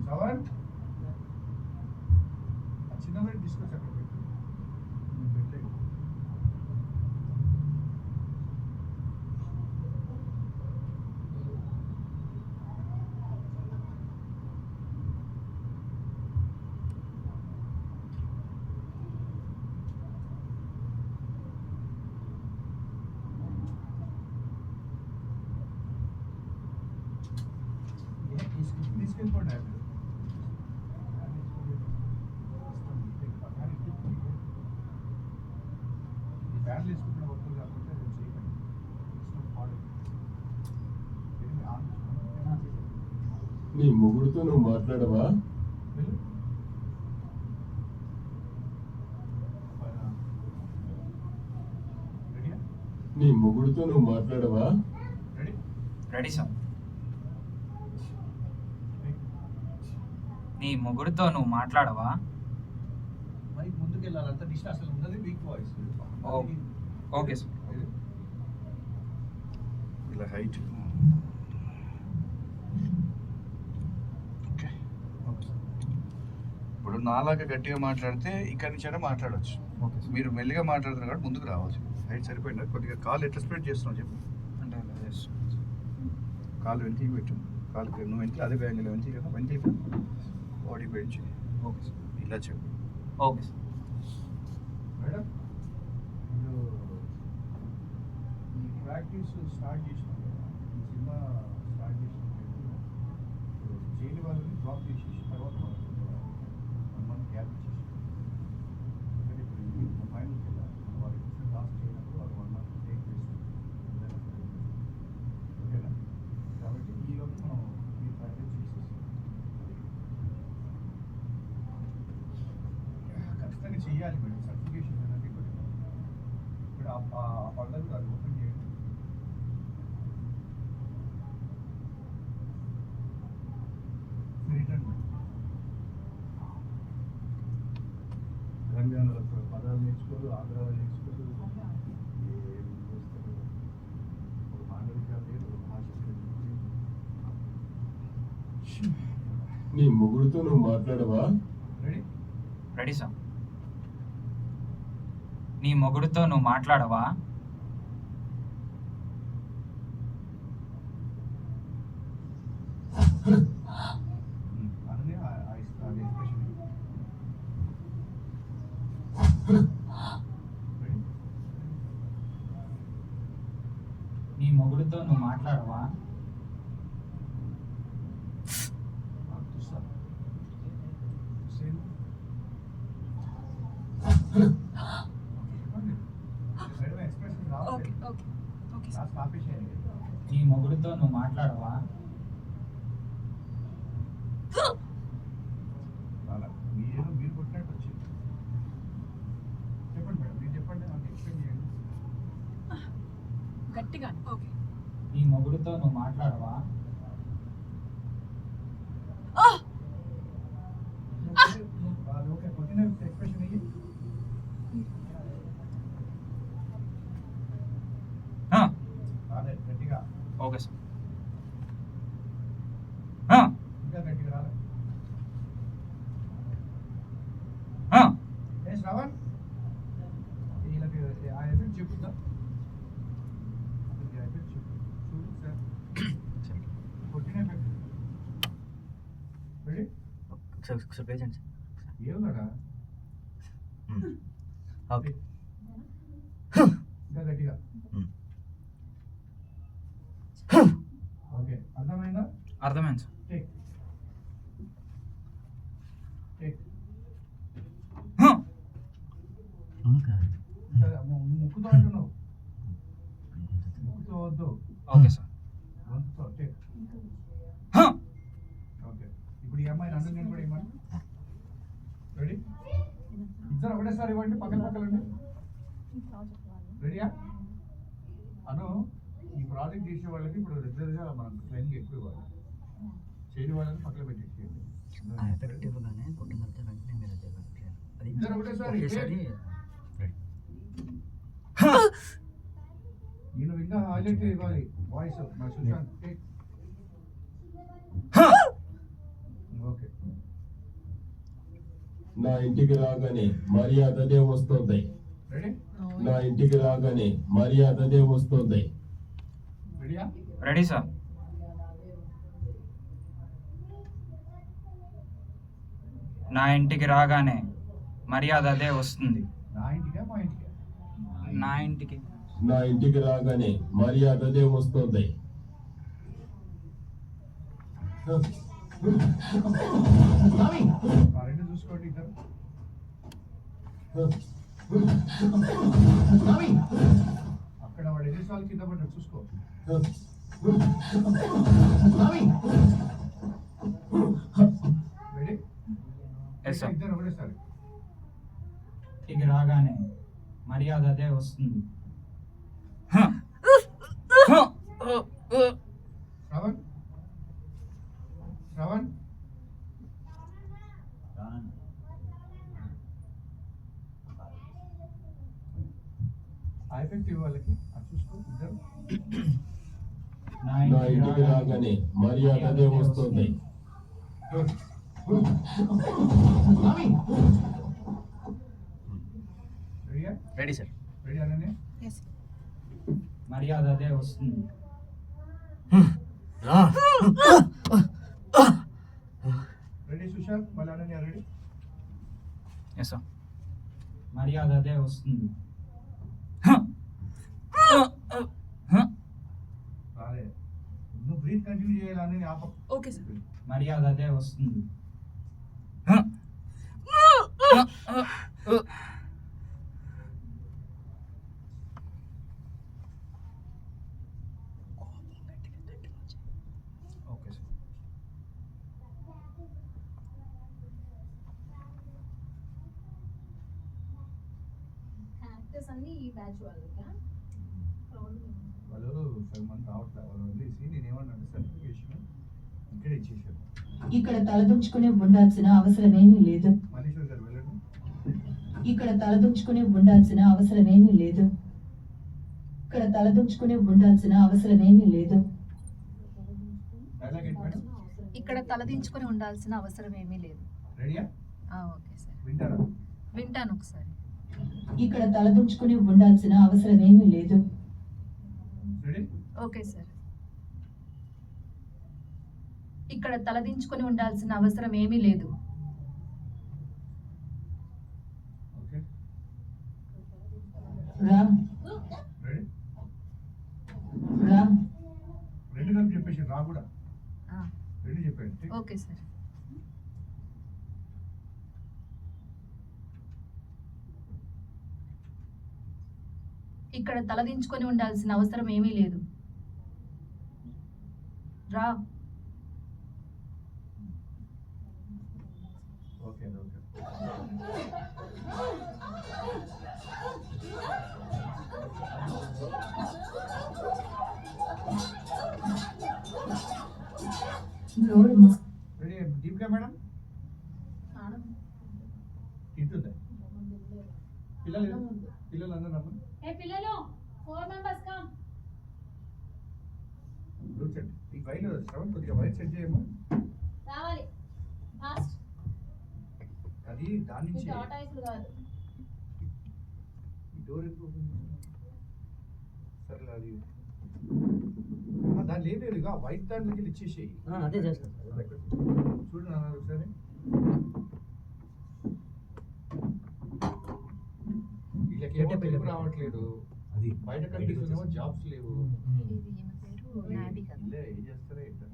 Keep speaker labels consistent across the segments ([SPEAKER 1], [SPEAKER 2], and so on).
[SPEAKER 1] శ్రవణ్ చిన్న డిస్కస్ అక్కడ పెట్టు పెట్టలేదు. తీసుకెళ్ళిపోండి బ్యాడ్లు వేసుకుంటున్న వర్కులు కాకుండా నేను చేయకండి.
[SPEAKER 2] నీ మొగుడుతో నువ్వు మాట్లాడవా? నీ మొగుడుతో నువ్వు మాట్లాడవా?
[SPEAKER 3] Ready sir. నీ మొగుడుతో నువ్వు మాట్లాడవా?
[SPEAKER 1] మైక్ ముందుకు వెళ్ళాలి, అంత డిస్టెన్స్ అసలు ఉన్నది వీక్ వాయిస్.
[SPEAKER 3] Okay sir.
[SPEAKER 1] ఇలా హైట్ ఇప్పుడు నాలాగా గట్టిగా మాట్లాడితే ఇక్కడి నుంచైనా మాట్లాడవచ్చు. మీరు మెల్లిగా మాట్లాడుతున్నారు కాబట్టి ముందుకు రావచ్చు. హైట్ సరిపోయిందా? కొద్దిగా కాలు ఎట్లా స్ప్రెడ్ చేస్తున్నావు చెప్పు.
[SPEAKER 3] అంటే
[SPEAKER 1] కాలు వెంటికి పెట్టు. కాలు నువ్వు వెంటికి అదే బ్యాంగిల్ వెంటికి కదా, వెంటికి బాడీ పెంచి.
[SPEAKER 3] Okay sir.
[SPEAKER 1] ఇలా చెప్పు.
[SPEAKER 3] Okay sir.
[SPEAKER 1] మేడం మీరు ఈ ప్రాక్టీస్ స్టార్ట్ చేసినాం కదా, ఈ సినిమా స్టార్ట్ చేసినప్పుడు చేయని వాళ్ళని డ్రాప్ చేసేసి తర్వాత 1 month గ్యాప్ ఇచ్చేసి, ఎందుకంటే ఇప్పుడు ఫైనల్కి వెళ్ళాలి. వాళ్ళకి ఇచ్చిన టాస్క్ చేయనప్పుడు వాళ్ళు 1 month టేక్ చేస్తారు. ఓకేనా? కాబట్టి ఈలోపు మనం ఈ ప్రాక్టీస్ చేసేసి ఖచ్చితంగా చెయ్యాలి మేడం. సర్టిఫికేషన్ అనేది ఇప్పుడు ఆ పద్ధతి అది ఓపెన్ చేయండి. రిటర్న్ తెలంగాణలో పదాలు నేర్చుకోరు, ఆంధ్రాలో నేర్చుకోరు, ఏం చేస్తారు? ఒక మాండలిక లేదు, ఒక భాష లేదు.
[SPEAKER 2] నీ మొగుడుతో నువ్వు మాట్లాడవా?
[SPEAKER 1] రెడీ?
[SPEAKER 3] Ready sir. నీ మొగుడుతో నువ్వు మాట్లాడవా?
[SPEAKER 1] అననే అది ఎక్స్ప్రెషన్.
[SPEAKER 3] నీ మొగుడుతో నువ్వు మాట్లాడవా? నీ మొగుడుతో నువ్వు మాట్లాడవా?
[SPEAKER 1] మీరు కొట్టినట్టు వచ్చింది. చెప్పండి మేడం, మీరు చెప్పండి, నాకు ఎక్స్ప్లెయిన్ చేయండి
[SPEAKER 4] గట్టిగా. ఓకే.
[SPEAKER 3] నీ మొగుడుతో నువ్వు మాట్లాడవా?
[SPEAKER 1] ఓకే, కొట్టిన ఎక్స్ప్రెషన్ అయ్యి. రాలేదు గట్టిగా.
[SPEAKER 3] Okay sir.
[SPEAKER 1] ఇంకా గట్టిగా రాలేదు. ఏ శ్రవణ్, వీళ్ళకి ఆ ఎఫెక్ట్ చెప్పుద్దా? అతనికి ఆ ఎఫెక్ట్ చెప్పు. చూడు సార్, కొట్టిన ఎఫెక్ట్. రెడీ?
[SPEAKER 3] సార్ పేజెంట్
[SPEAKER 1] ఏమన్నాడా?
[SPEAKER 3] ఓకే.
[SPEAKER 1] ఇంకా గట్టిగా. ఓకే, అర్థమైందా?
[SPEAKER 3] అర్థమైంది సార్.
[SPEAKER 1] Take take. ముక్కుతో అంటున్నావు, ముక్కుతో వద్దు.
[SPEAKER 3] Okay sir.
[SPEAKER 1] గొంతుతో టేక్. ఓకే, ఇప్పుడు ఈ అమ్మాయి నన్ను నేను కూడా ఇవ్వండి. రెడీ? ఇద్దరు ఒకటేసారి ఇవ్వండి, పక్కన పక్కలండి. రెడీయా? అను, ఈ ప్రాజెక్ట్ చేసే వాళ్ళకి ఇప్పుడు రెగ్యులర్గా మనం ట్రైనింగ్ ఎక్కువ ఇవ్వాలి. చేయని వాళ్ళని పక్కన పెట్టేసేయండి. ఇద్దరు ఒకటేసారి. నేను ఇంకా హైలైట్ ఇవ్వాలి వాయిస్. నా సుశాంత్ టేక్. ఓకే.
[SPEAKER 2] నా ఇంటికి రాగానే మర్యాదనే వస్తుంది.
[SPEAKER 1] రెడీ?
[SPEAKER 2] నా ఇంటికి రాగానే మర్యాదనే వస్తుంది.
[SPEAKER 1] రెడీయా?
[SPEAKER 3] Ready sir. నా ఇంటికి రాగానే మర్యాద అదే వస్తుంది.
[SPEAKER 1] నా ఇంటికా మా ఇంటికా?
[SPEAKER 3] నా ఇంటికి.
[SPEAKER 2] నా ఇంటికి రాగానే మర్యాదనే వస్తుంది.
[SPEAKER 1] ఆ రెండు చూసుకోండి ఇద్దరు. అక్కడ వాడు ఎన్నిసార్లు కింద పడ్డాడు చూసుకో. రెడీ?
[SPEAKER 3] Yes sir.
[SPEAKER 1] ఇద్దరు ఒకటేసారి.
[SPEAKER 3] ఇంటికి రాగానే మర్యాద అదే వస్తుంది.
[SPEAKER 1] శ్రవణ్ శ్రవణ్ ఆ ఎఫెక్ట్ వాళ్ళకి అది చూసుకో ఇద్దరు.
[SPEAKER 2] నా ఇంటికి రాగానే మర్యాదనే వస్తుంది.
[SPEAKER 1] రెడీయా?
[SPEAKER 3] Ready sir.
[SPEAKER 1] రెడీ అననే?
[SPEAKER 3] మర్యాద అదే వస్తుంది.
[SPEAKER 1] రెడీ సుశాంత్ మళ్ళీ అననే రెడీ?
[SPEAKER 3] Yes sir. మర్యాద అదే వస్తుంది.
[SPEAKER 1] రాలే. నువ్వు బ్రీత్ కంటిన్యూ చేయాలని ఆప.
[SPEAKER 4] Okay sir.
[SPEAKER 3] మర్యాద అదే వస్తుంది. Okay sir.
[SPEAKER 4] యాక్టర్స్ అన్ని ఈ బ్యాచ్ వాళ్ళకా?
[SPEAKER 1] వాళ్ళు సగం రావట్లేదు. వాళ్ళు వదిలేసి నేనేమన్నా సర్టిఫికేషన్ ఇక్కడ ఇచ్చేసాను.
[SPEAKER 5] ఇక్కడ తలదించుకుని ఉండాల్సిన అవసరమేమీ లేదు.
[SPEAKER 1] మల్లేశ్వర్ గారు వెళ్ళండి.
[SPEAKER 5] ఇక్కడ తలదించుకుని ఉండాల్సిన అవసరమేమీ లేదు. ఇక్కడ తలదించుకుని ఉండాల్సిన అవసరమేమీ లేదు.
[SPEAKER 1] డైలాగ్ ఏంటి మేడం?
[SPEAKER 4] ఇక్కడ తలదించుకొని ఉండాల్సిన అవసరం ఏమీ లేదు.
[SPEAKER 1] రెడీయా?
[SPEAKER 4] Okay sir.
[SPEAKER 1] వింటారా?
[SPEAKER 4] వింటాను ఒకసారి.
[SPEAKER 5] ఇక్కడ తలదించుకుని ఉండాల్సిన అవసరమేమీ లేదు.
[SPEAKER 1] రెడీ?
[SPEAKER 4] Okay sir. ఇక్కడ తలదించుకొని ఉండాల్సిన అవసరం ఏమీ లేదు.
[SPEAKER 1] ఓకే.
[SPEAKER 5] రామ్
[SPEAKER 1] రెడీ?
[SPEAKER 5] రామ్
[SPEAKER 1] రెండు కలిపి చెప్పేసి రా కూడా.
[SPEAKER 4] ఆ,
[SPEAKER 1] రెండు చెప్పండి.
[SPEAKER 4] Okay sir. ఇక్కడ తలదించుకొని ఉండాల్సిన అవసరం ఏమీ లేదు. రా.
[SPEAKER 1] Okay okay.
[SPEAKER 5] నోరు మూసు.
[SPEAKER 1] రెడీ? దీపికా మేడం తింటుందా? పిల్లలు పిల్లలు అందరూ రమ్మని
[SPEAKER 4] పిల్లలు 4 మెంబర్స్ కమ్.
[SPEAKER 1] కూర్చోండి. ఈ వైర్ శ్రవణ్ కొద్దిగా వైర్ సెట్ చేయమ్మా.
[SPEAKER 4] రావాలి ఫాస్ట్.
[SPEAKER 1] అది దాని నుంచి
[SPEAKER 4] టాటా ఐస్లు కాదు.
[SPEAKER 1] ఈ డోర్ ఎందుకు ఓపెన్ చేశారు? సరే అది దాని లేదు ఇక వైట్ దాంట్లోకి వెళ్ళి ఇచ్చేసేయి.
[SPEAKER 3] అదే చేస్తాను.
[SPEAKER 1] చూడు నాన్న ఒకసారి. వీళ్ళకి తెలుగు రావట్లేదు. అది బయట కంట్రీస్ ఏమో జాబ్స్ లేవు.
[SPEAKER 4] ఇది ఈమె పేరు నాబి కదా.
[SPEAKER 1] ఇల్లే ఏం చేస్తారో ఏంటో.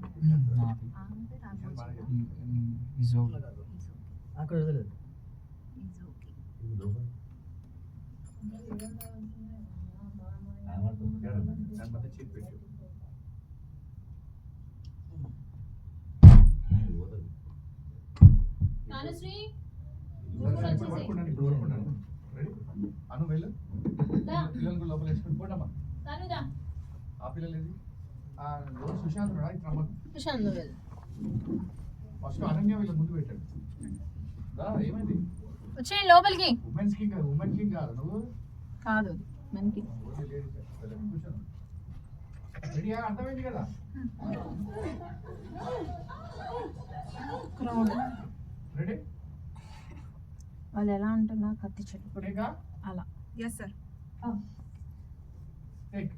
[SPEAKER 4] ఆమె పేరు రామోజీ
[SPEAKER 1] బాగా
[SPEAKER 4] కదా.
[SPEAKER 1] చెప్తారు.
[SPEAKER 3] అక్కడ వదలేదు.
[SPEAKER 4] It's okay.
[SPEAKER 1] దాని మధ్య చేతి పెట్టు.
[SPEAKER 4] కానుశ్రీ
[SPEAKER 1] ఇప్పుడు వరకు ఉండండి, ఇప్పుడు వరకు ఉండండి. రెడీ? అను వెళ్ళు. పిల్లలు కూడా లోపల వేసుకొని పోటమ్మా.
[SPEAKER 4] తనుదా
[SPEAKER 1] ఆ పిల్లలు ఏది? సుశాంత్ రా ఇక్కడ రమ్మను.
[SPEAKER 4] సుశాంత్ నువ్వు వెళ్ళు.
[SPEAKER 1] ఫస్ట్ అనన్య వీళ్ళ ముందు పెట్టాడు. దా ఏమైంది?
[SPEAKER 4] వచ్చేయండి లోపలికి.
[SPEAKER 1] ఉమెన్స్ కింగ్ కాదు, ఉమెన్ కింగ్ కాదు నువ్వు.
[SPEAKER 4] కాదు మనకి.
[SPEAKER 1] Only ladies. సరే కూర్చోను. రెడీయా? అర్థమైంది కదా? రెడీ
[SPEAKER 6] వాళ్ళు ఎలా అంటున్నా కత్తి చెట్టు
[SPEAKER 1] టేకా
[SPEAKER 6] అలా
[SPEAKER 7] ఎస్ సార్.
[SPEAKER 1] టేక్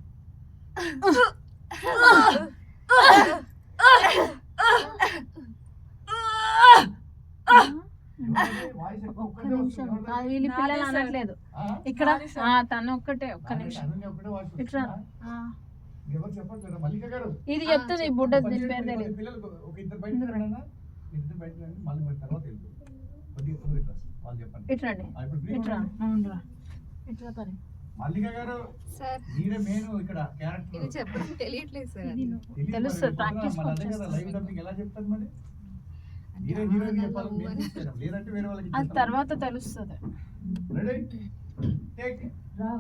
[SPEAKER 1] వాయిస్ ఎక్కువ
[SPEAKER 6] ఒక్క
[SPEAKER 1] ఒక్కటే
[SPEAKER 6] నిమిషం
[SPEAKER 1] వస్తుంది.
[SPEAKER 6] కాదు, వీళ్ళు పిల్లలు అనట్లేదు ఇక్కడ తను ఒక్కటే ఒక్క నిమిషం
[SPEAKER 1] ఒకటే వాయిస్
[SPEAKER 6] ఇట్లా
[SPEAKER 1] వస్తుందా? ఎవరు చెప్పట్లేదా మల్లిక గారు?
[SPEAKER 6] ఇది చెప్తుంది బుడ్డ దీని పేరు తెలియదు
[SPEAKER 1] పిల్లలకు ఒక ఇద్దరు బయటకు రండి, ఇద్దరు బయటకు రండి, మళ్ళీ మరి తర్వాత వెళ్తారు. కొద్దిగా తొందరగా ఇట్రా, వాళ్ళు చెప్పండి.
[SPEAKER 6] ఇట్రండి
[SPEAKER 1] ఇప్పుడు brief
[SPEAKER 6] ఇట్రా
[SPEAKER 1] ఇవ్వండి.
[SPEAKER 6] అవునురా ఇట్రా పని
[SPEAKER 1] మల్లిక గారు
[SPEAKER 7] సార్
[SPEAKER 1] మీరే మెయిన్ ఇక్కడ
[SPEAKER 7] ఇది
[SPEAKER 1] క్యారెక్టర్
[SPEAKER 7] చెప్పడం తెలియట్లేదు సార్.
[SPEAKER 6] ఇది నువ్వు తెలుస్తుంది ప్రాక్టీస్
[SPEAKER 1] అదే కదా లైవ్ డబ్బింగ్ ఎలా చెప్తారు మరి? మీరే హీరోయిన్ చెప్పాలి, మేము తీసుకెళ్ళాం. లేదంటే వేరే వాళ్ళకి
[SPEAKER 6] అది తర్వాత తెలుస్తుంది
[SPEAKER 1] రెడీ టేక్
[SPEAKER 5] రా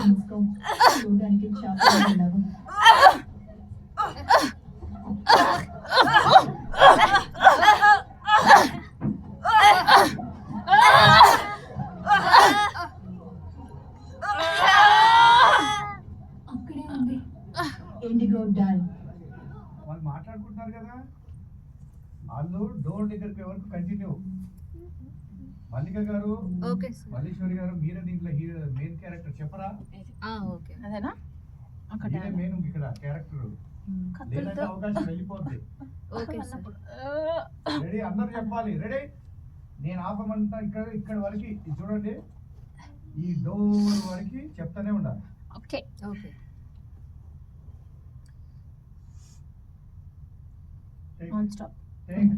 [SPEAKER 5] మూసుకో. చూడడానికి చాలా ఉన్నావు. అక్కడే ఉంది ఇండిగో డాల్.
[SPEAKER 1] వాళ్ళు మాట్లాడుకుంటున్నారు కదా, వాళ్ళు డోర్ దగ్గరికి వరకు కంటిన్యూ. మల్లిక గారు
[SPEAKER 7] ఓకే సార్.
[SPEAKER 1] మల్లీశ్వరి గారు మీరే దీంట్లో హీరో మెయిన్ క్యారెక్టర్ చెప్పరా?
[SPEAKER 7] ఓకే.
[SPEAKER 6] అదేనా అక్కడ
[SPEAKER 1] మీరే మెయిన్ ఇక్కడ క్యారెక్టర్, లేదంటే అవకాశం వెళ్ళిపోద్ది.
[SPEAKER 7] Okay sir.
[SPEAKER 1] రెడీ అందరూ చెప్పాలి. రెడీ నేను ఆపమంతా ఇక్కడ వరకు ఇది చూడండి, ఈ డోర్ వరకు చెప్తానే ఉండాలి.
[SPEAKER 6] Okay
[SPEAKER 7] okay.
[SPEAKER 6] Non stop
[SPEAKER 1] take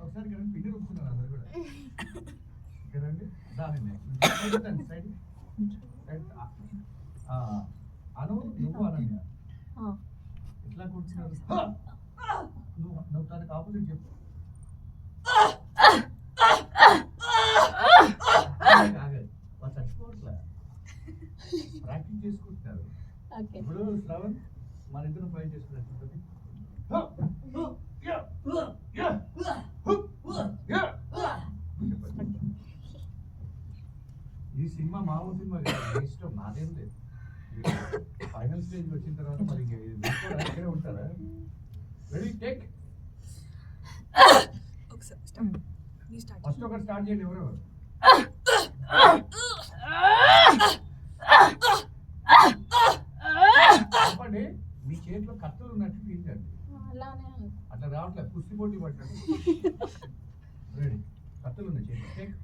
[SPEAKER 1] ఒకసారి ఇక్కడ పిండి రుక్కుతున్నారు అందరు కూడా. ఇక్కడ రండి, దానిని సైడ్ సైడ్ అను నువ్వు అనన్య ఎట్లా కూర్చున్నారు? నువ్వు తనకి ఆపోజిట్ చెప్పు. ఆగదు, వాళ్ళు చచ్చిపోవట్లే, ప్రాక్టీస్ చేసుకుంటున్నారు.
[SPEAKER 6] ఓకే
[SPEAKER 1] ఇప్పుడు శ్రవణ్ మన ఇద్దరు ఫైట్ చేసుకున్నట్టు ఈ సినిమా మామూలు సినిమా కాదు, ఇష్టం నాదేం లేదు. ఫైనల్ స్టేజ్ వచ్చిన తర్వాత మరి ఇక్కడే ఉంటారా? రెడీ టేక్ ఫస్ట్ ఒకటి స్టార్ట్ చేయండి. ఎవరెవరు చెప్పండి. మీ చేతిలో కత్తులు ఉన్నట్టు ఫీల్ చేయండి.
[SPEAKER 6] అలానే
[SPEAKER 1] అట్లా రావట్లేదు, కుస్తీ పోటీ పట్టాడు. రెడీ కత్తులు ఉన్నాయి చేతిలో. టేక్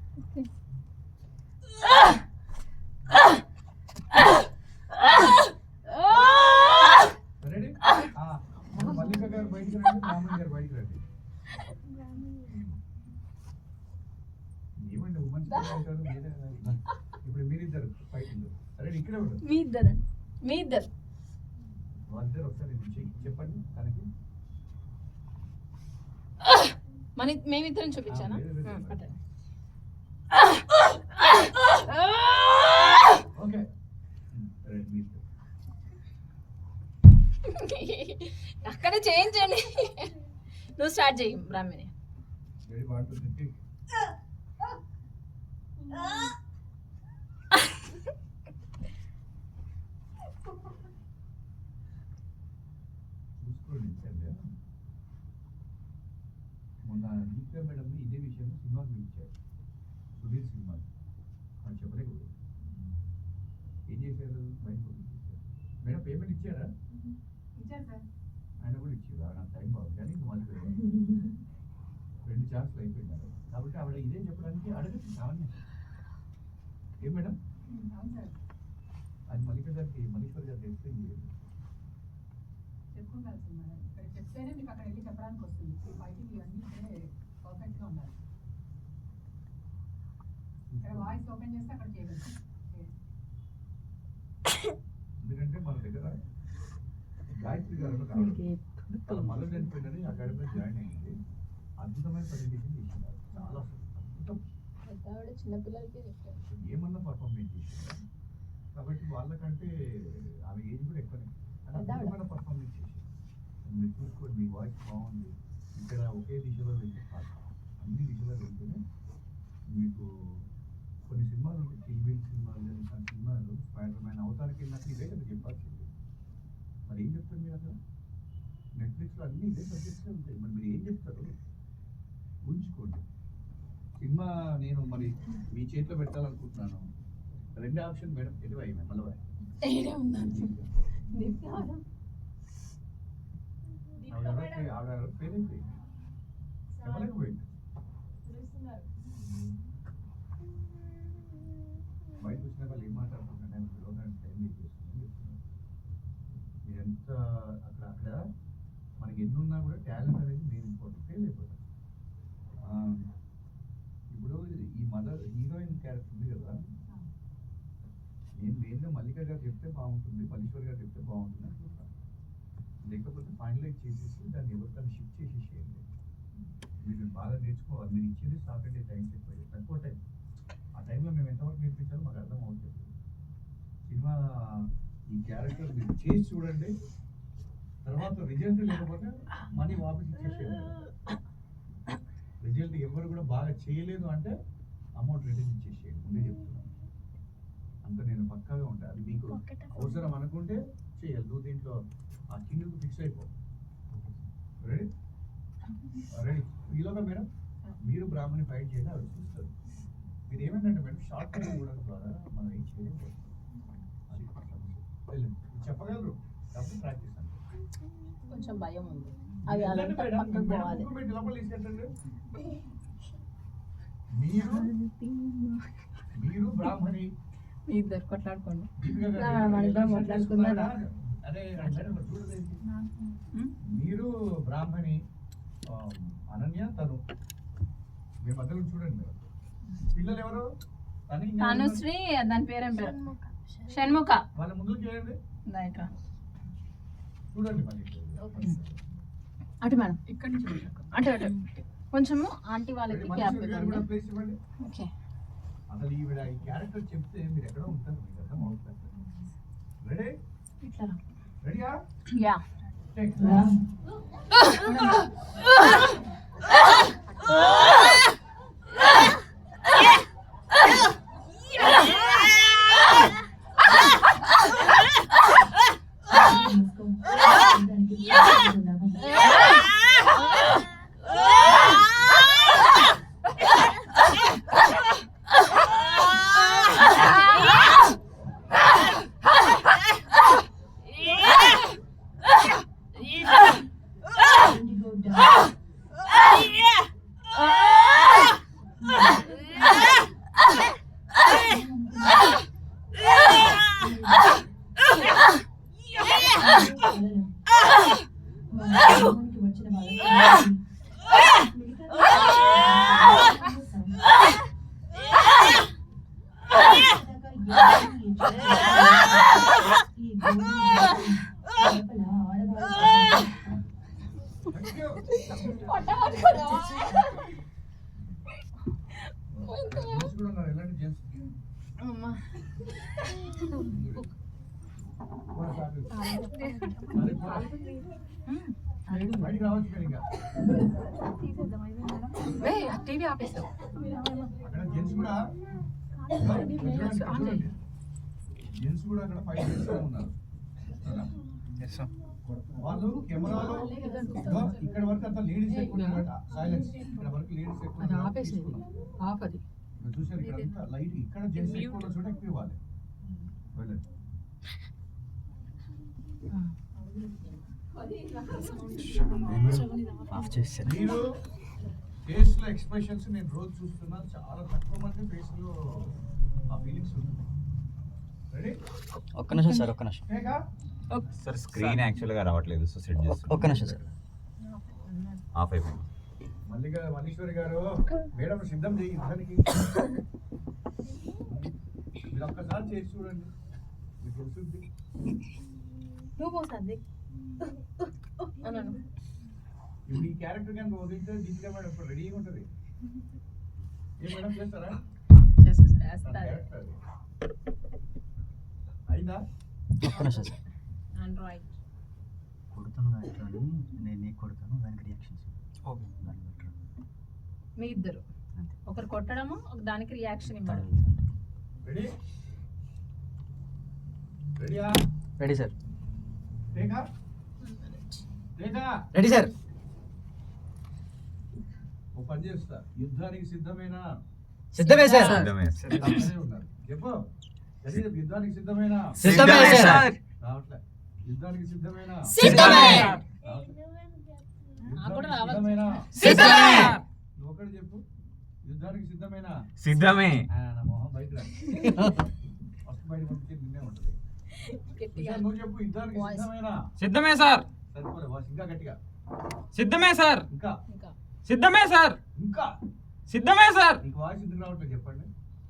[SPEAKER 1] రెడీ మల్లిక గారు బయటికి రండి, రామన్ గారు బయటికి రండి. ఏమండి ఉమెన్స్ అంటారు మీరే. ఇప్పుడు మీరిద్దరు ఫైటింగ్. రెడీ ఇక్కడే ఉండదు,
[SPEAKER 6] మీ ఇద్దరు మీ ఇద్దరు
[SPEAKER 1] వాళ్ళిద్దరు ఒకసారి చెప్పండి తనకి.
[SPEAKER 6] మేమిద్దరం చూపించానా
[SPEAKER 1] ఓకే రెడీ మీరు
[SPEAKER 6] అక్కడ చేయించండి నువ్వు స్టార్ట్ చేయి బ్రాహ్మణి
[SPEAKER 1] రెడీ వాడుతుంది. టేక్ చూసుకోండి. సరే మొన్న దీపికా మేడం ఇదే విషయం సినిమాకి పిలిచారు, సుధీర్ సినిమా. అని చెప్పలేకపోయారు. ఏం చేశారు? బయట చేశారు. మేడం పేమెంట్ ఇచ్చారా?
[SPEAKER 7] ఇచ్చారు సార్.
[SPEAKER 1] ఆయన కూడా ఇచ్చారు. నాకు టైం బాగుంది కానీ మళ్ళీ 2 ఛాన్స్లు అయిపోయినారు. కాబట్టి ఆవిడ ఇదే చెప్పడానికి అడగచ్చు కావాలి. ఏం మేడం
[SPEAKER 7] అవును సార్.
[SPEAKER 1] అది మల్లిక గారికి మనీశ్వర్ గారికి ఎక్స్ప్లెయిన్ చేయాలి.
[SPEAKER 7] చెప్పుకుంటారు సార్. మేడం ఇక్కడ చెప్తేనే మీకు అక్కడ వెళ్ళి చెప్పడానికి వస్తుంది. ఈ ఫైటింగ్ ఇవన్నీ ఇక్కడే పర్ఫెక్ట్గా ఉండాలి. ఇక్కడ వాయిస్ ఓపెన్ చేస్తే అక్కడ చేయగలుగుతాం.
[SPEAKER 1] ఎందుకంటే మన దగ్గర గాయత్రి గారు వాళ్ళ మదర్ చనిపోయిందని అకాడమీలో జాయిన్ అయ్యింది. అద్భుతమైన ప్రజెంటేషన్ చేస్తున్నారు. చాలా అద్భుతం,
[SPEAKER 6] చిన్నపిల్లలకి
[SPEAKER 1] ఏమన్నా పర్ఫార్మెన్స్ చేస్తున్నారు. కాబట్టి వాళ్ళకంటే ఆమె ఏజ్ కూడా ఎక్కువనే. అద్భుతమైన పర్ఫార్మెన్స్ చేశారు. మీరు చూసుకోండి, మీ వాయిస్ బాగుంది. ఇక్కడ ఒకే దిశలో వెళ్తే కాదు, అన్ని దిశలో వెళ్తేనే మీకు కొన్ని సినిమాలు ఉంటాయి, కిల్ బిల్ సినిమాలు, కొన్ని సినిమాలు స్పైడర్ మ్యాన్ అవతారికి వెళ్ళినట్టు ఇదే కదా చెప్పాల్సింది. మరి ఏం చెప్తారు మీరు అక్కడ? నెట్ఫ్లిక్స్లో అన్ని ఇదే సబ్జెక్ట్సే ఉంటాయి. మరి మీరు ఏం చెప్తారు? ఊహించుకోండి. సినిమా నేను మరి మీ చేతిలో పెట్టాలనుకుంటున్నాను. రెండే ఆప్షన్ మేడం, ఎటువై మళ్ళీ ఆవిడ పేరేంటి చెప్పలేకపోయింది. బయట వచ్చిన వాళ్ళు ఏం మాట్లాడుతున్నారు, నేను పిలవడానికి టైం చేస్తున్నాను చెప్తున్నాను. మీరు ఎంత అక్కడ మనకి ఎన్ని ఉన్నా కూడా టాలెంట్ అనేది మెయిన్ ఇంపార్టెంట్. ఫెయిల్ అయిపోతాం. ఇప్పుడు ఈ మదర్ హీరోయిన్ క్యారెక్టర్ ఉంది కదా, నేను దేంట్లో మల్లిక గారు చెప్తే బాగుంటుంది, మల్లీశ్వర్ గారు చెప్తే బాగుంటుంది అనుకుంటాను. లేకపోతే ఫైనలైజ్ చేసేసి దాన్ని ఎవరికైనా షిఫ్ట్ చేసేసేయండి. మీరు బాగా నేర్చుకోవాలి. మీరు ఇచ్చేది సాటర్డే టైం చెప్పాలి, తక్కువ టైం. ఆ టైంలో మేము ఎంతవరకు నేర్పించాలో మాకు అర్థం అవుతుంది. సినిమా ఈ క్యారెక్టర్ మీరు చేసి చూడండి, తర్వాత రిజల్ట్ లేకపోతే మనీ వాపస్ ఇచ్చేసేయండి. రిజల్ట్ ఎవరు కూడా బాగా చేయలేదు అంటే అమౌంట్ రిటర్న్ ఇచ్చేసేయండి. ముందే చెప్తున్నాను. అంత నేను పక్కాగా ఉంటాను. అది మీకు అవసరం అనుకుంటే చేయాలి. నువ్వు దీంట్లో ఆ కిందకు ఫిక్స్ అయిపో. Ready ready. ఈలోగా మేడం మీరు బ్రాహ్మణి ఫైట్ చేయాలి, అవి చూస్తారు. మీరు ఏమైందంటే మేడం షార్ట్ టైం చూడడం ద్వారా మనం ఏం చేయలేకపోతాం. అది చెప్పగలరు కాబట్టి ప్రాక్టీస్ అంటే
[SPEAKER 6] కొంచెం భయం ఉంది. అది అదంతా పక్కకు పోవాలి.
[SPEAKER 1] లోపల తీసుకెళ్ళండి. మీరు బ్రాహ్మణి
[SPEAKER 6] ఇద్దరు కొట్లాడుకోండి.
[SPEAKER 1] అదే మీరు బ్రాహ్మణి, అనన్య తను, మీ మధ్యలో చూడండి. పిల్లలు ఎవరు?
[SPEAKER 6] తనుశ్రీ, దాని పేరేం పేరు? షణ్ముఖ.
[SPEAKER 1] వాళ్ళ ముందు చేయండి, చూడండి. మళ్ళీ
[SPEAKER 6] అటు మేడం,
[SPEAKER 7] ఇక్కడి నుంచి
[SPEAKER 6] అటు అటు కొంచెము ఆంటీ వాళ్ళకి క్యాప్
[SPEAKER 1] కూడా ప్లేస్ ఇవ్వండి.
[SPEAKER 6] ఓకే.
[SPEAKER 1] అసలు ఈవిడ ఈ క్యారెక్టర్ చెప్తే మీరు ఎక్కడ ఉంటారు, మీకు అర్థం అవుతుంది. రెడీ
[SPEAKER 6] ఇట్లా
[SPEAKER 1] రెడీయా?
[SPEAKER 6] యా.
[SPEAKER 1] టేక్ బయటికి రావచ్చు.
[SPEAKER 7] టీవీ ఆపేసాం.
[SPEAKER 1] అక్కడ జెంట్స్ కూడా అక్కడ 5 జెంట్స్ ఉన్నారు. వాళ్ళు కెమెరాలో ఇక్కడ వరకు అంతా లేడీస్ ఎక్కువ సైలెన్స్, ఇక్కడ వరకు లేడీస్ ఎక్కువ చూసారు. ఇక్కడ అంతా లైట్, ఇక్కడ జెంట్స్ ఎక్కువ చోట ఎక్కువ ఇవ్వాలి. వెళ్ళండి. మీరు ఫేస్ లో ఎక్స్ప్రెషన్స్ నేను రోజు చూస్తున్నాను, చాలా తక్కువ మంది ఫేస్ లో ఆ ఫీలింగ్స్ ఉంటుంది. రెడీ?
[SPEAKER 3] ఒక్క నిమిషం సార్, ఒక్క నిమిషం
[SPEAKER 8] సార్. స్క్రీన్ యాక్చువల్గా రావట్లేదు, సో సెట్ చేస్తాను.
[SPEAKER 3] ఒక్క నిమిషం సార్.
[SPEAKER 8] ఆఫ్ అయిపోయింది.
[SPEAKER 1] మల్లీశ్వరి గారు, మేడం సిద్ధం చేయి యుద్ధానికి. మీరు ఒక్కసారి చేసి చూడండి, మీకు తెలుస్తుంది. ఇప్పుడు ఈ క్యారెక్టర్ కనుక వదిలితే దీపికా మేడం ఇప్పుడు రెడీగా ఉంటుంది. ఏ మేడం చేస్తారా? అయిందా?
[SPEAKER 3] ఒక్క నిమిషం సార్.
[SPEAKER 6] ఆండ్రాయిడ్
[SPEAKER 3] కొడుతాను దాంట్లో నేను నీకు కొడతాను దానికి రియాక్షన్స్ దాన్ని బెటర్
[SPEAKER 6] మీ ఇద్దరు ఒకరు కొట్టడము దానికి రియాక్షన్ ఇవ్వడం.
[SPEAKER 1] రెడీ రెడీయా
[SPEAKER 3] రెడీ సార్
[SPEAKER 1] టేకా టేకా
[SPEAKER 3] రెడీ సార్
[SPEAKER 1] ఓ పని చేస్తా యుద్ధానికి సిద్ధమేనా
[SPEAKER 3] సిద్ధమే సార్
[SPEAKER 1] సిద్ధమే ఉన్నారు చెప్పు రెడీ యుద్ధానికి సిద్ధమేనా
[SPEAKER 3] సిద్ధమే సార్
[SPEAKER 1] రావట్లే యుద్ధానికి సిద్ధమేనా
[SPEAKER 6] సిద్ధమే.
[SPEAKER 1] రావట్లే.
[SPEAKER 6] నాకు కూడా
[SPEAKER 1] యుద్ధానికి
[SPEAKER 6] రావాలి.
[SPEAKER 1] సిద్ధమేనా
[SPEAKER 8] సిద్ధమే
[SPEAKER 1] నువ్వు ఒకటి చెప్పు యుద్ధానికి సిద్ధమేనా
[SPEAKER 8] సిద్ధమే
[SPEAKER 1] నా మొహం బయట ఫస్ట్ బయట పంపితే నిన్నే ఉంటది
[SPEAKER 6] గట్టిగా
[SPEAKER 1] నువ్వు చెప్పు యుద్ధానికి
[SPEAKER 6] Voice.
[SPEAKER 1] సిద్ధమేనా
[SPEAKER 8] సిద్ధమే సార్
[SPEAKER 1] సరిపోలే వాయిస్ ఇంకా గట్టిగా
[SPEAKER 8] సిద్ధమే సార్
[SPEAKER 1] ఇంకా
[SPEAKER 6] ఇంకా
[SPEAKER 8] సిద్ధమే సార్
[SPEAKER 1] ఇంకా
[SPEAKER 8] సిద్ధమే సార్
[SPEAKER 1] నీకు వాయిస్ ఎందుకు రావట్లేదు చెప్పండి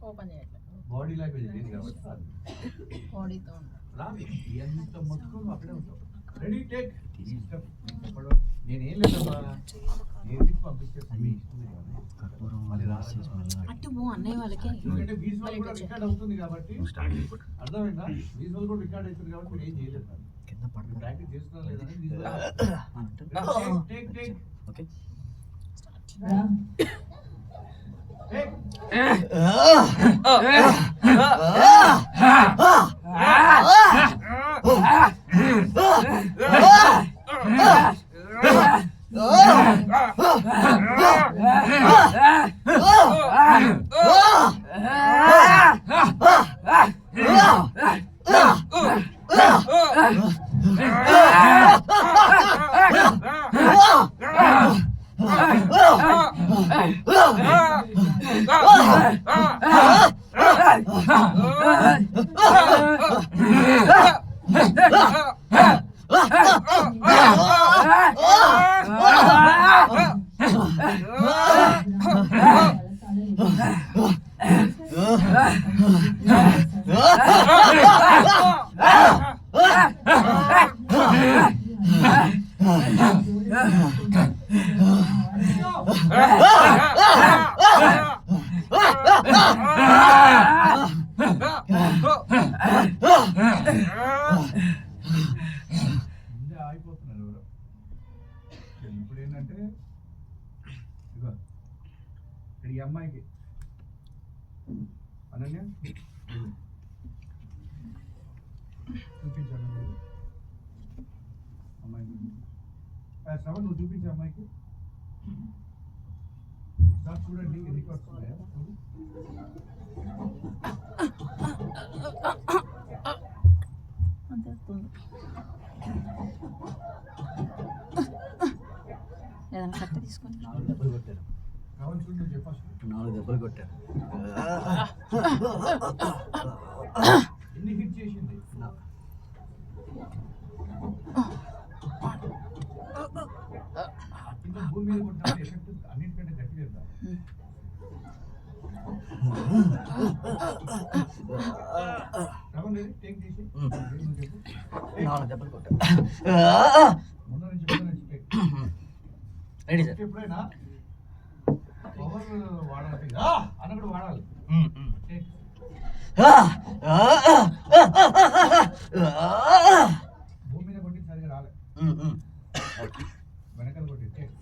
[SPEAKER 6] ఓపెన్ చేయట్లేదు
[SPEAKER 1] బాడీ లాంగ్వేజ్ లేదు కాబట్టి రాదు.
[SPEAKER 6] బాడీతో ఉంటాం.
[SPEAKER 1] రాదు ఎంత మొత్తం నువ్వు అక్కడే ఉంటావు రెడీ టేక్ చెప్పడు నేనేం లేదమ్మా ఏది పంపిస్తే మీ ఇష్టం కానీ. మళ్ళీ రాదు.
[SPEAKER 6] అటు పో అన్నయ్య వాళ్ళకి
[SPEAKER 1] ఎందుకంటే విజువల్ కూడా రికార్డ్ అవుతుంది కాబట్టి అర్థమైందా విజువల్ కూడా రికార్డ్ అవుతుంది కాబట్టి మీరు ఏం చేయలేదు సార్
[SPEAKER 3] కింద పడుతుంది
[SPEAKER 1] ప్రాక్టీస్ చేస్తున్నారు లేదని take take
[SPEAKER 3] okay
[SPEAKER 5] Ram
[SPEAKER 1] take ముందే ఆగిపోతున్నారు ఎవరో ఇప్పుడు ఏంటంటే ఇదిగో ఇక్కడ ఈ అమ్మాయికి అనన్య చూపించాను అమ్మాయికి శ్రవణ్ నువ్వు చూపించే అమ్మాయికి సార్ చూడండి ఎన్ని వస్తున్నాయా
[SPEAKER 6] ఏదైనా కట్ట తీసుకొని
[SPEAKER 3] 4 దెబ్బలు కొట్టారు
[SPEAKER 1] శ్రవణ్ చూడు నువ్వు చెప్పచ్చు
[SPEAKER 3] 4 దెబ్బలు కొట్టారు
[SPEAKER 1] ఎన్ని హిట్ చేసింది ఇంకా భూమి మీద కొట్టిన ఎఫెక్ట్ అన్నిటికంటే గట్టిగా ఇద్దాం శ్రవణ్ రెడీ టేక్ చేసి నువ్వు చెప్పు
[SPEAKER 3] 4 దెబ్బలు కొట్టారు
[SPEAKER 1] ముందు నుంచి టేక్
[SPEAKER 3] రెడీ సార్
[SPEAKER 1] ఎప్పుడైనా పవర్ వాడాలి అన్న కూడా వాడాలి టేక్ భూమి మీద కొట్టి సరిగా రాలే వెనకాల కొట్టి టేక్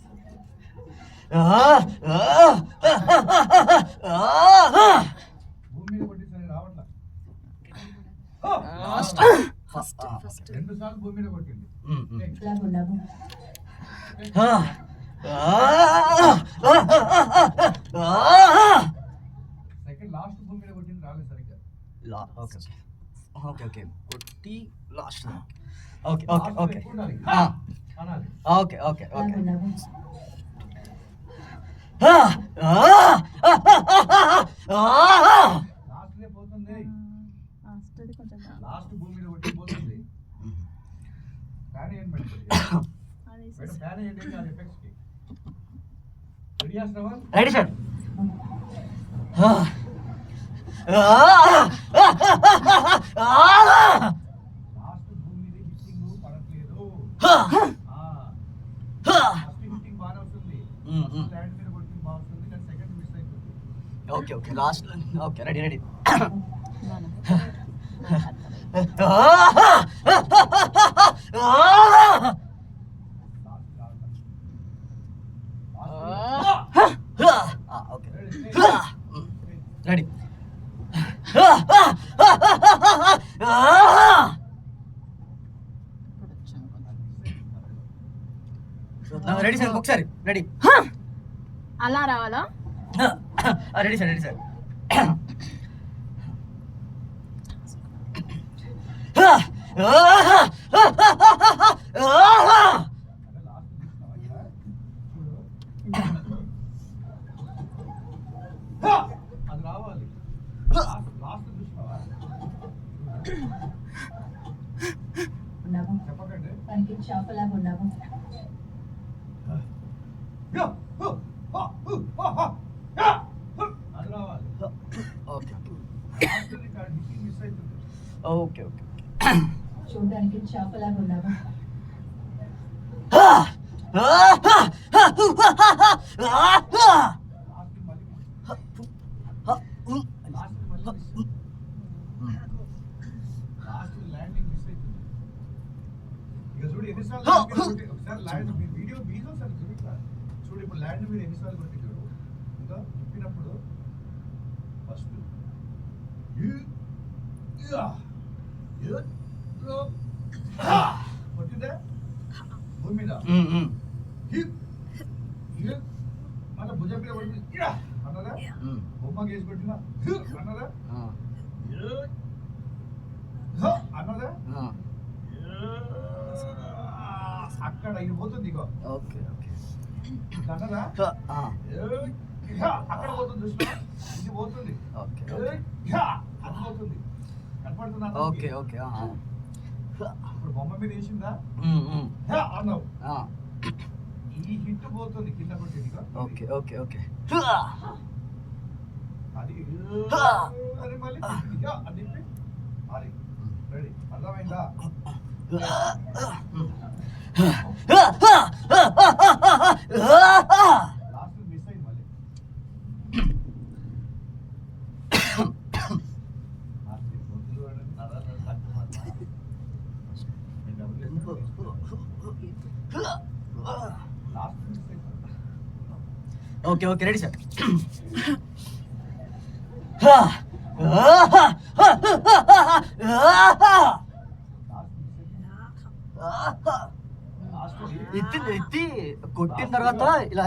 [SPEAKER 1] భూమి మీద కొట్టి సరిగా రావట్లా
[SPEAKER 6] ఫస్ట్
[SPEAKER 1] 2 సార్లు భూమి మీద కొట్టింది టేక్
[SPEAKER 5] లాగు లాగు
[SPEAKER 1] సెకండ్ లాస్ట్ భూమి మీద కొట్టింది రాలేదు సరిగ్గా
[SPEAKER 3] ఓకే ఓకే ఓకే కొట్టి last okay okay
[SPEAKER 1] Last
[SPEAKER 3] okay
[SPEAKER 1] ఎక్కువ ఉండాలి. అనాలి
[SPEAKER 3] ఓకే ఓకే ఓకే
[SPEAKER 5] లాగు లాగు
[SPEAKER 1] లాస్ట్ నే పోతుంది
[SPEAKER 6] లాస్ట్ కొంచెం
[SPEAKER 1] లాస్ట్ భూమి మీద కొట్టి పోతుంది ఫ్యాన్ ఏం పెట్టుకోండి మేడం ఫ్యాన్ ఏంటి ఆ ఎఫెక్ట్స్ కి రెడీ చేస్తావా
[SPEAKER 3] రెడీ సార్
[SPEAKER 1] లాస్ట్ భూమి మీద హిట్టింగ్ పడట్లేదు ఫస్ట్ హిట్టింగ్ బాగా వస్తుంది ల్యాండ్ మీద కొట్టింగ్ బాగా వస్తుంది కానీ సెకండ్ మిస్ అయిపోతుంది
[SPEAKER 3] okay okay last okay ready ready ready sir ఒకసారి రెడీ
[SPEAKER 6] అలా రావాలా?
[SPEAKER 3] రెడీ సార్ రెడీ సార్
[SPEAKER 1] అది రావాలి. లాస్ట్ చూసినావా?
[SPEAKER 5] ఉన్నాము.
[SPEAKER 1] చెప్పకండి.
[SPEAKER 5] దానికి చేపలాగా ఉన్నాము.
[SPEAKER 1] అది రావాలి.
[SPEAKER 3] ఓకే
[SPEAKER 1] లాస్ట్ మిస్ అవుతుంది.
[SPEAKER 3] ఓకే ఓకే
[SPEAKER 5] చూడడానికి చేపలాగా ఉన్నాము.
[SPEAKER 1] లాస్ట్ మళ్ళీ లాస్ట్ ల్యాండింగ్ మిస్ అవుతుంది. ఇక చూడు ఎన్నిసార్లు ఒకసారి ల్యాండ్ మీ వీడియో మీదో సార్ చూపిస్తా. చూడు ఇప్పుడు ల్యాండ్ మీరు ఎన్నిసార్లు కొట్టి చూడు. ఇంకా తిప్పినప్పుడు ఫస్ట్ కొట్టిందే భూమి మీద మళ్ళీ భుజం మీద పడుతుంది అన్నదా బొమ్మ గేసి కొట్టినా అన్నదా అన్నదా అక్కడ ఇది పోతుంది ఇగో
[SPEAKER 3] ఓకే ఓకే
[SPEAKER 1] అన్నదా అక్కడ పోతుంది చూసినా ఇది పోతుంది
[SPEAKER 3] ఓకే
[SPEAKER 1] అది పోతుంది కనపడుతుందా
[SPEAKER 3] ఓకే ఓకే
[SPEAKER 1] ఇప్పుడు బొమ్మ మీద వేసిందా అన్నావు ఈ హిట్ పోతుంది కింద కొట్టేది
[SPEAKER 3] ఓకే ఓకే ఓకే
[SPEAKER 1] అది అది మళ్ళీ అది తిప్పి అది రెడీ అర్థమైందా లాస్ట్ మిస్ అయింది మళ్ళీ లాస్ట్ మిస్ అయింది
[SPEAKER 3] ఓకే ఓకే రెడీ సార్ ఎత్తి ఎత్తి కొట్టిన తర్వాత ఇలా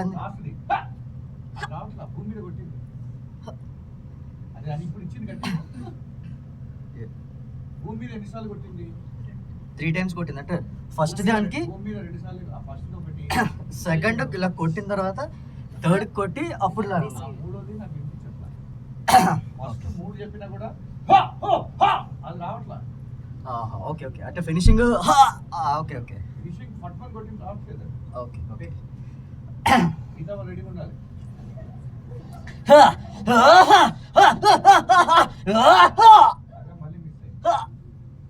[SPEAKER 1] భూమి మీద కొట్టింది అది అది ఇప్పుడు ఇచ్చింది కట్టి భూమి మీద ఎన్నిసార్లు కొట్టింది
[SPEAKER 3] 3 times కొట్టిందంటే ఫస్ట్ దానికి
[SPEAKER 1] భూమి మీద 2 సార్లు ఫస్ట్ ఒకటి
[SPEAKER 3] సెకండ్ ఇలా కొట్టిన తర్వాత థర్డ్ కొట్టి అప్పుడు
[SPEAKER 1] మూడోది నాకు వినిపించట్లా ఫస్ట్ 3 చెప్పినా కూడా అది రావట్లా
[SPEAKER 3] ఓకే ఓకే అంటే ఫినిషింగ్ ఓకే ఓకే
[SPEAKER 1] ఫిషింగ్ పట్టుకొని కొట్టింది రావట్లేదు
[SPEAKER 3] ఓకే ఓకే
[SPEAKER 1] మిగతా రెడీగా ఉండాలి అదే మళ్ళీ మిస్ అయ్యి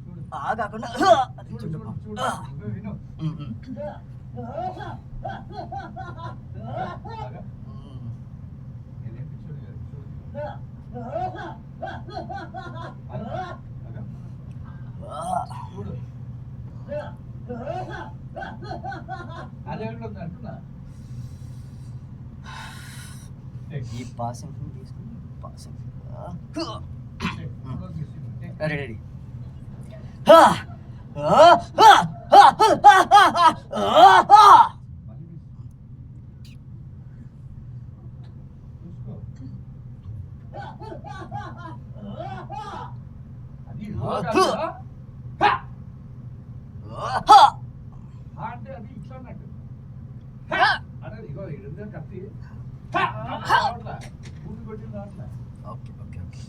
[SPEAKER 1] చూడు
[SPEAKER 3] కాకుండా
[SPEAKER 1] చూడు చూడు చూడు నువ్వే విను అలాగా నేనేం పిచ్చోడు కాదు చూడు అలాగా చూడు అదే అంటున్నా
[SPEAKER 3] ఈ పాసింగ్ తీసుకుని పాసింగ్ రెడీ రెడీ
[SPEAKER 1] అంటే అది ఇట్లా అన్నట్టు అనేది ఇగో ఇదంతా కత్తి పూర్తి కొట్టింది రావట్లే
[SPEAKER 3] ఓకే ఓకే ఓకే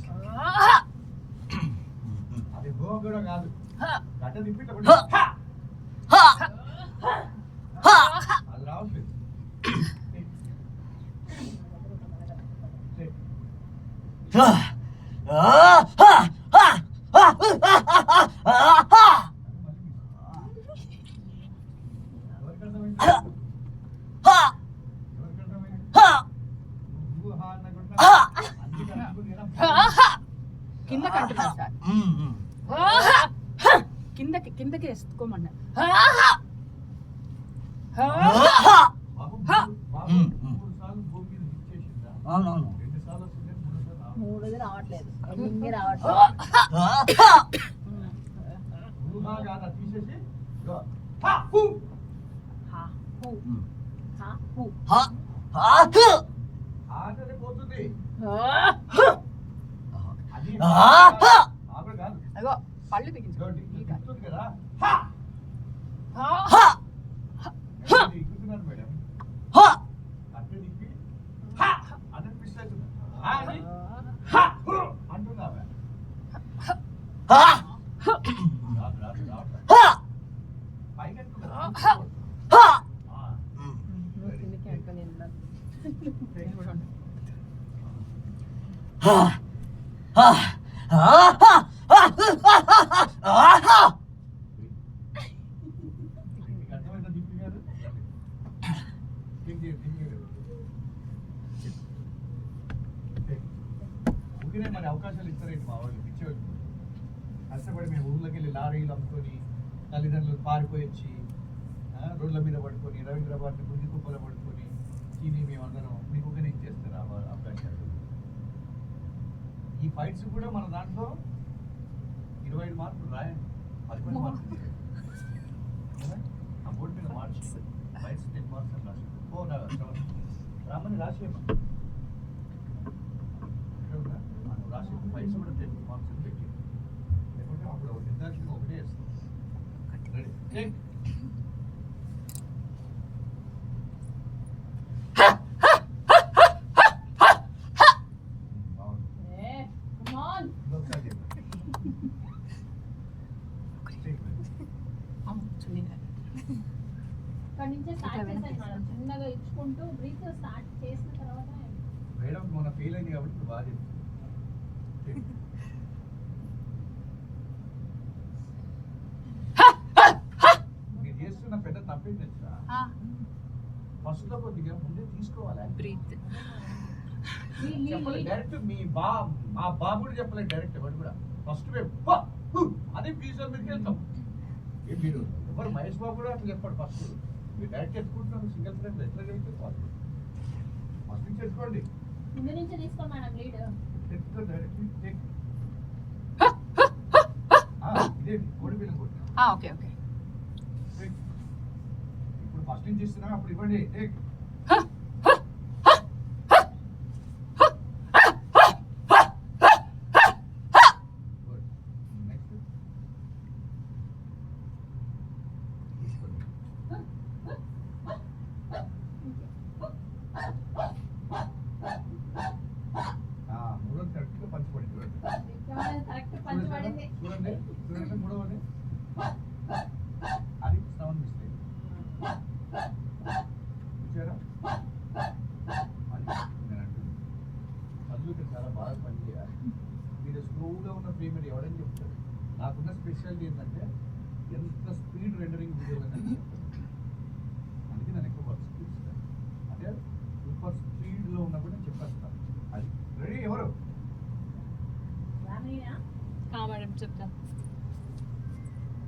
[SPEAKER 1] అది హో కూడా కాదు గడ్డ తిప్పి ఇట్లా అది రావట్లేదు
[SPEAKER 6] కిందకి అంటున్నారు సార్ కిందకి వేసుకోమన్నారు
[SPEAKER 3] అవునవును
[SPEAKER 1] 2 సార్లు వస్తుంది 3 సార్లు
[SPEAKER 6] మూడుది రావట్లేదు ఎన్ని రావట్లేదు
[SPEAKER 1] తీసేసి ఆటనే పోతుంది అది ఆవిడ కాదు
[SPEAKER 6] అగో పళ్ళు బిగించు
[SPEAKER 1] చూడండి, ఇది తిప్పుతుంది కదా ఎక్కుతున్నాను మేడం అట్టే తిప్పి అదే మిస్ అవుతుంది అంటున్నావా రాదు రాదు రాదు పైకి అంటున్నా
[SPEAKER 6] నువ్వు కిందకి అనుకో నేను ఉన్నాను. నేను కూడా ఉన్నాను.
[SPEAKER 1] మీకు అర్థమైందా దీప్తి గారు? ఊరినే మరి అవకాశాలు ఇస్తారేంటి మా వాళ్ళు పిచ్చేవాళ్ళు కష్టపడి మేము ఊళ్ళోకి వెళ్ళి లారీలు అమ్ముకొని తల్లిదండ్రులు పారిపోయి వచ్చి రోడ్ల మీద పడుకొని రవీంద్రబాద్ని గుండి కుప్పలో పడుకొని తిని మేమందరం మీకు ఊరినే ఇచ్చేస్తారు అవకాశాలు. ఈ ఫైట్స్ కూడా మన దాంట్లో 25 మార్కులు రాయండి, 11 మార్కులు ఆ బోర్డు మీద మార్చి ఫైట్స్ 10 మార్క్స్ అని రాసి రామని రాసేయమ్మా రాసి ఫైట్స్ కూడా 10 మార్క్స్ అని పెట్టి లేకుంటే అప్పుడు నిర్దాక్షిణ్యం ఒకటే వేస్తాం. రెడీ
[SPEAKER 9] ఇక్కడి నుంచే స్టార్ట్ చేశాను మేడం, చిన్నగా ఇచ్చుకుంటూ బ్రీత్ స్టార్ట్ చేసిన తర్వాత
[SPEAKER 1] మేడం మొన్న ఫెయిల్ అయింది కాబట్టి ఇప్పుడు బాగా చెప్తుంది. మీరు చేస్తున్న పెద్ద తప్పేం తెలుసా, ఫస్ట్ లో కొద్దిగా ముందే తీసుకోవాలి.
[SPEAKER 6] బ్రీత్
[SPEAKER 1] చెప్పలేదు డైరెక్ట్ మా బాబు కూడా చెప్పలేదు డైరెక్ట్ ఎవరు కూడా ఫస్ట్ అదే ఫీజులో మీరు వెళ్తాం. మీరు ఎవరు మహేష్ బాబు కూడా అట్లా చెప్పాడు ఫస్ట్ మీరు డైరెక్ట్ ఎత్తుకుంటున్నాను సింగిల్ ఫ్రెండ్ ఎట్లా వెళ్తే ఫస్ట్ నుంచి ఎత్తుకోండి
[SPEAKER 9] ముందు నుంచి తీసుకో మేడం లీడ్.
[SPEAKER 1] ఎత్తుకో డైరెక్ట్ ఇదే కోడి పిల్లలు కొట్టిన
[SPEAKER 6] ఓకే ఓకే
[SPEAKER 1] ఇప్పుడు ఫస్ట్ నుంచి ఇస్తున్నా అప్పుడు ఇవ్వండి. మూడోది కరెక్ట్గా పంచిపడి చూడండి
[SPEAKER 9] కరెక్ట్ పంచి పడింది.
[SPEAKER 1] చూడండి చూడండి మూడవది అది సౌండ్ మిస్టేక్ చూసారా అది నేను అంటుంది చదువు ఇక్కడ చాలా బాగా పనిచేయాలి. మీరు స్లోగా ఉన్న ప్రీమియర్ ఎవడని చెప్తారు. నాకున్న స్పెషాలిటీ ఏంటంటే ఎంత స్పీడ్ రెండరింగ్ వీడియోలు అనేది చెప్తాను. అందుకే నేను ఎక్కువ వర్క్ స్పీడ్ ఇస్తాను. అంటే సూపర్ స్పీడ్లో ఉన్నప్పుడు నేను చెప్పేస్తాను. అది రెడీ ఎవరు
[SPEAKER 6] మేడం చెప్తాను.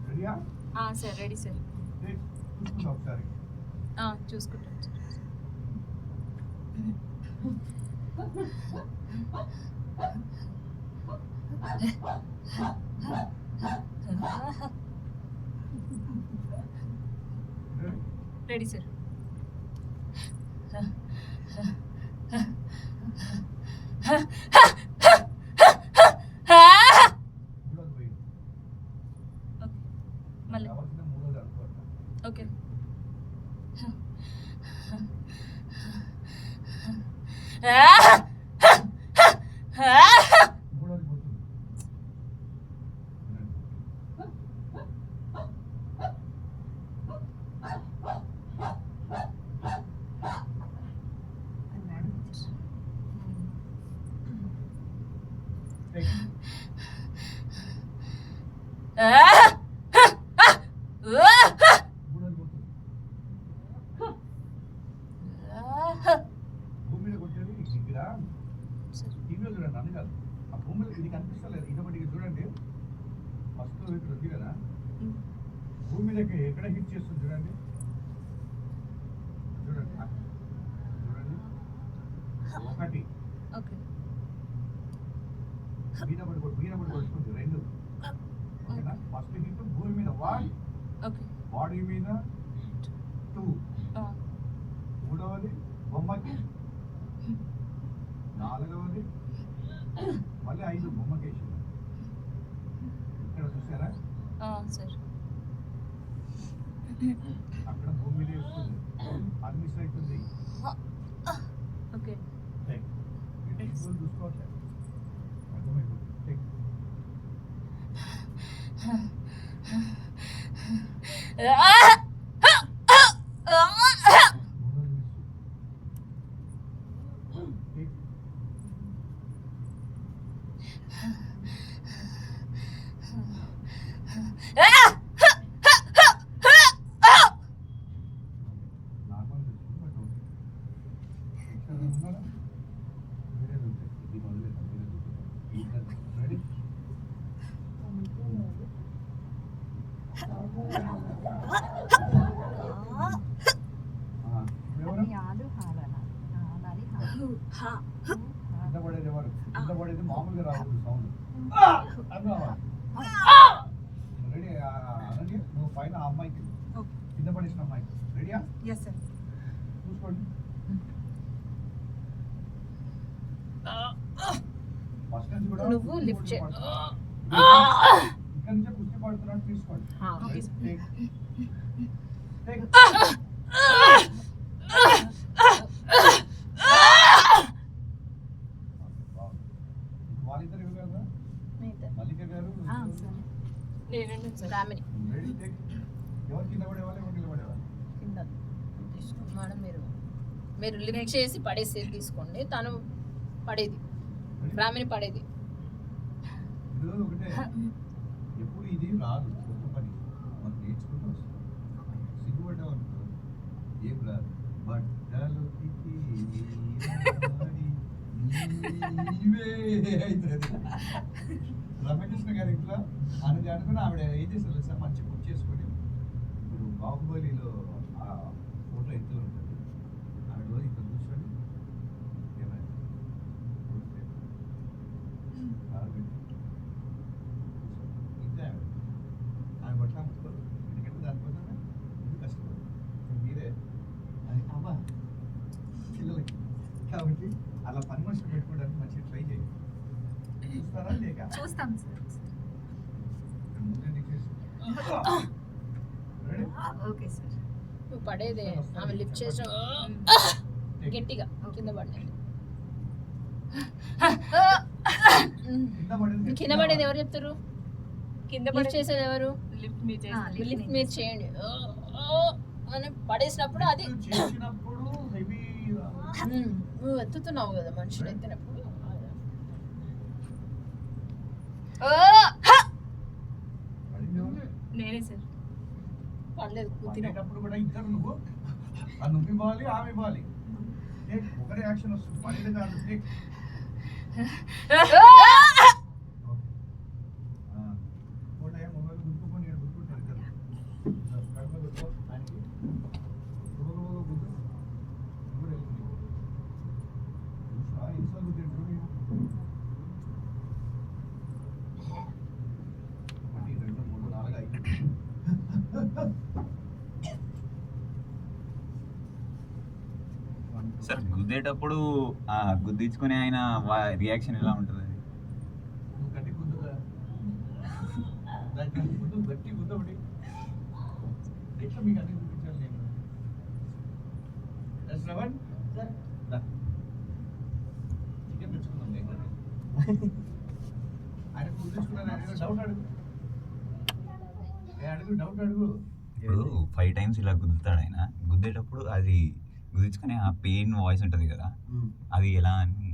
[SPEAKER 1] రెడీయా
[SPEAKER 6] సార్ రెడీ సార్.
[SPEAKER 1] చూసుకుంటా ఒకసారి
[SPEAKER 6] చూసుకుంటాను సార్. Ready sir.
[SPEAKER 1] మూడోది పోయింది
[SPEAKER 4] మళ్ళీ
[SPEAKER 1] కావాల్సిన మూడోది అనుకోండి.
[SPEAKER 4] ఓకే
[SPEAKER 1] మూడోది పోతుంది. మూడోది పోతుంది. భూమి మీద కొట్టేది ఇక్కడ టీవీలో చూడండి అన్ని కాదు ఆ భూమిలో ఇది కనిపిస్తలేదు. ఇదొకటి చూడండి ఫస్ట్ ఇక్కడ ఉంది కదా భూమి మీద ఎక్కడ హిట్ చేస్తుంది చూడండి చూడండి చూడండి ఒకటి
[SPEAKER 4] ఓకే
[SPEAKER 1] మీద పడి కొట్టుకుంది రెండు ఓకేనా. ఫస్ట్ హిట్ భూమి మీద 1
[SPEAKER 4] ఓకే
[SPEAKER 1] బాడీ మీద 2 మూడవది బొమ్మకి, నాలుగవది మళ్ళీ 5 బొమ్మకి వేసింది. ఇక్కడ చూసారా,
[SPEAKER 4] సార్
[SPEAKER 1] అక్కడ భూమి మీద వేస్తుంది, అది మిస్ అవుతుంది.
[SPEAKER 4] ఓకే
[SPEAKER 1] చూసుకోవట్లేదు, అర్థమైపోతుంది. టేక్. మూడవది మిస్. టేక్. నార్మల్ వచ్చింది, బట్ ఓకే. ఇక్కడ ఉన్నారా? వేరేది ఉంటాయి. ఇది మొదలెట్టాం, వేరేది ఉంటుంది. రెడీ? ఎవరు కింద పడేది ఎవరు? కింద పడేది మామూలుగా రావద్దు సౌండ్, అది రావాలి. రెడీ అనండి, నువ్వు పైన ఆ అమ్మాయికి కింద పడేసిన అమ్మాయికి రెడీయా? చూసుకోండి. ఫస్ట్ నుంచి కూడా
[SPEAKER 6] నువ్వు lift చే-
[SPEAKER 1] ఇక్కడ నుంచే కుస్తీ పడుతున్నట్టు తీసుకోండి. టేక్. టేక్. వాళ్ళిద్దరు ఎవరు కదా? మల్లిక గారు
[SPEAKER 6] రామిని
[SPEAKER 1] రెడీ? టేక్. ఎవరు కింద పడేవాళ్ళు, ఎవరు నిలబడేవాళ్ళు?
[SPEAKER 6] కింద తీసుకోండి మేడం. మీరు లిఫ్ట్ చేసి పడేసేది తీసుకోండి. తను పడేది, రామిని పడేది.
[SPEAKER 1] ఇందులో ఒకటే, ఎప్పుడు ఇది రాదు, కొత్త పని మనం నేర్చుకుంటూ వస్తాం. సిగ్గుపడ్డామనుకో ఏం రాదు. బట్టలు రమకృష్ణ గారి ఇంట్లో అని అనుకుని ఆవిడ ఏం చేస్తారు సార్, మంచి బుక్ చేసుకొని, ఇప్పుడు బాహుబలిలో ఆ ఫోటో ఎత్తులు ఉంటుంది, ఆవిడ రోజు ఇక్కడ కూర్చొని కెమెరా ఇంతే ఆవిడ. ఆమె పట్ల ముట్టుకోదు, ఎందుకంటే దానికోసమే ఇది కష్టపడదు. మీరే అది అమ్మా పిల్లలకి కాబట్టి అలా పని మనుషులు పెట్టుకోవడానికి మంచిగా ట్రై చేయండి. చూస్తారా లేక?
[SPEAKER 4] చూస్తాం సార్.
[SPEAKER 1] ముందే నీకు చేసి. రెడీ?
[SPEAKER 4] Okay sir.
[SPEAKER 6] నువ్వు పడేదే, ఆమె లిఫ్ట్ చేసిన గట్టిగా కింద పడినది.
[SPEAKER 1] కింద పడేది
[SPEAKER 6] కింద పడేది ఎవరు చెప్తారు?
[SPEAKER 4] కింద
[SPEAKER 6] లిఫ్ట్ చేసేది ఎవరు?
[SPEAKER 4] లిఫ్ట్ మీద
[SPEAKER 6] లిఫ్ట్ మీరు చేయండి అని పడేసినప్పుడు అది
[SPEAKER 1] చేసినప్పుడు హెవీ
[SPEAKER 6] నువ్వు ఎత్తుతున్నావు కదా మనుషులు ఎత్తినప్పుడు.
[SPEAKER 4] నేనే సార్.
[SPEAKER 6] పడలేదు, కూతిన
[SPEAKER 1] పడేటప్పుడు కూడా ఇద్దరు నువ్వు ఆ నువ్వు ఇవ్వాలి, ఆమె ఇవ్వాలి. టేక్. ఒకరే యాక్షన్ వస్తుంది, పడేది కాదు. టేక్. మొబైల్ గుర్తుకొని గుర్తుకుంటారు ఇద్దరు. కడుపు గుర్తు ఆయనకి గుబగుబ గుర్తు కూడా వెళ్తుంది. ఇన్సాల్ గుర్తు 1 2 3 4 5.
[SPEAKER 8] సార్ గుద్దేటప్పుడు ఆ గుద్దించుకునే ఆయన రియాక్షన్ ఎలా ఉంటుంది?
[SPEAKER 1] నువ్వు గట్టి గుద్దుగా, దానికి గుద్దు, గట్టి గుద్దు ఒకటి. ఎట్లా మీకు అన్ని చూపించాలి నేను? శ్రవణ్ చికెన్ తెచ్చుకుందాం నేను. ఆయన గుర్తించుకున్నాను, డౌట్ అడుగు. అడుగు, డౌట్ అడుగు.
[SPEAKER 8] ఇప్పుడు 5 times ఇలా గుద్దుతాడు ఆయన. గుద్దేటప్పుడు అది గుద్దించుకునే ఆ పెయిన్ వాయిస్ ఉంటుంది కదా, అది ఎలా అని?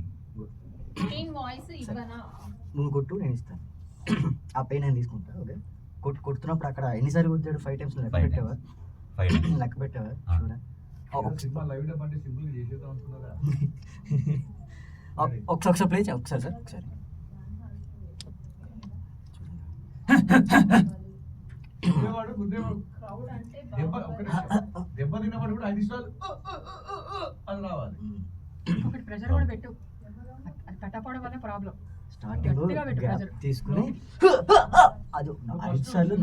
[SPEAKER 6] పెయిన్ వాయిస్ ఇవ్వనా?
[SPEAKER 3] నువ్వు కొట్టు, నేను ఇస్తాను. ఆ పెయిన్ నేను తీసుకుంటా. ఓకే, కొడుతున్నప్పుడు అక్కడ ఎన్నిసార్లు కొట్టాడు? 5 times లెక్క
[SPEAKER 8] 5
[SPEAKER 3] పెట్టావా?
[SPEAKER 8] 5 times.
[SPEAKER 3] లెక్క పెట్టావా? షూరా?
[SPEAKER 1] సినిమా లైవ్ డబ్ అంటే సింపుల్ గా చేసేద్దాం అనుకున్నారా?
[SPEAKER 3] ఒకసారి ప్లే చేయ, ఒకసారి సార్, ఒకసారి.
[SPEAKER 1] గుద్దేవాడు దెబ్బ తిన్నవాడు కూడా 5 నిమిషాలు అని రావాలి.
[SPEAKER 7] ఒకటి ప్రెషర్ కూడా పెట్టు, అది పెట్టకపోవడం వల్ల ప్రాబ్లం.
[SPEAKER 3] స్టార్టింగ్
[SPEAKER 7] గట్టిగా పెట్టు
[SPEAKER 3] గ్యాప్
[SPEAKER 7] pressure.
[SPEAKER 3] తీసుకుని అది 5 సార్లు